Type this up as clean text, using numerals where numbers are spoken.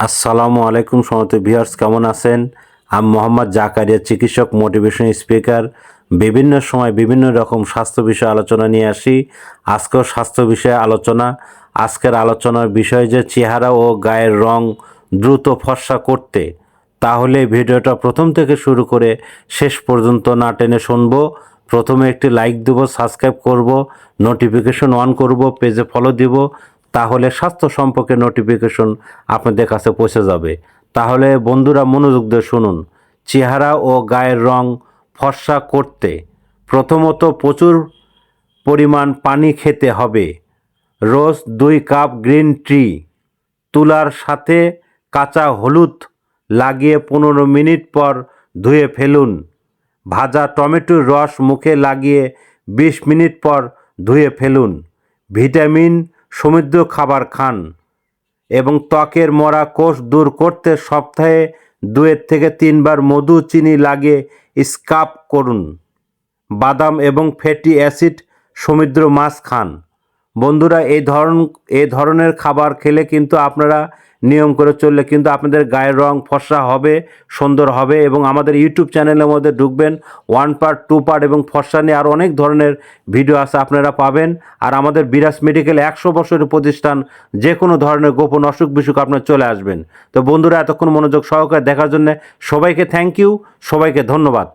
আসসালামু আলাইকুম সমস্ত ভিউয়ার্স, কেমন আছেন? আমি মোহাম্মদ জাকারিয়া, চিকিৎসক, মোটিভেশন স্পিকার। বিভিন্ন সময় বিভিন্ন রকম স্বাস্থ্য বিষয়ে আলোচনা নিয়ে আসি। আজকেও স্বাস্থ্য বিষয়ে আলোচনা। আজকের আলোচনার বিষয় যে চেহারা ও গায়ের রং দ্রুত ফর্সা করতে, তাহলে ভিডিওটা প্রথম থেকে শুরু করে শেষ পর্যন্ত না টেনে শুনবো। প্রথমে একটি লাইক দেব, সাবস্ক্রাইব করব, নোটিফিকেশন অন করব, পেজে ফলো দিব, তাহলে স্বাস্থ্য সম্পর্কে নোটিফিকেশন আপনাদের কাছে পৌঁছে যাবে। তাহলে বন্ধুরা মনোযোগ দিয়ে শুনুন। চেহারা ও গায়ের রং ফর্সা করতে প্রথমত প্রচুর পরিমাণ পানি খেতে হবে। রোজ 2 কাপ গ্রিন টি তুলার সাথে কাঁচা হলুদ লাগিয়ে 15 মিনিট পর ধুয়ে ফেলুন। ভাজা টমেটোর রস মুখে লাগিয়ে 20 মিনিট পর ধুয়ে ফেলুন। ভিটামিন সমৃদ্ধ খাবার খান এবং ত্বকের মরা কোষ দূর করতে সপ্তাহে 2 থেকে 3 বার মধু চিনি লাগিয়ে স্ক্রাব করুন। বাদাম এবং ফ্যাটি অ্যাসিড সমৃদ্ধ মাছ খান। বন্ধুরা, এই ধরনের খাবার খেলে কিন্তু আপনারা নিয়ম করে চললে কিন্তু আপনাদের গায়ের রং ফর্সা হবে, সুন্দর হবে। এবং আমাদের ইউটিউব চ্যানেলের মধ্যে ঢুকবেন, 1 পার্ট 2 পার্ট এবং ফর্সা নিয়ে আরও অনেক ধরনের ভিডিও আছে, আপনারা পাবেন। আর আমাদের বিরাজ মেডিকেল 100 বছরের প্রতিষ্ঠান, যে কোনো ধরনের গোপন অসুখ বিসুখ আপনার চলে আসবেন। তো বন্ধুরা, এতক্ষণ মনোযোগ সহকারে দেখার জন্য সবাইকে থ্যাংক ইউ, সবাইকে ধন্যবাদ।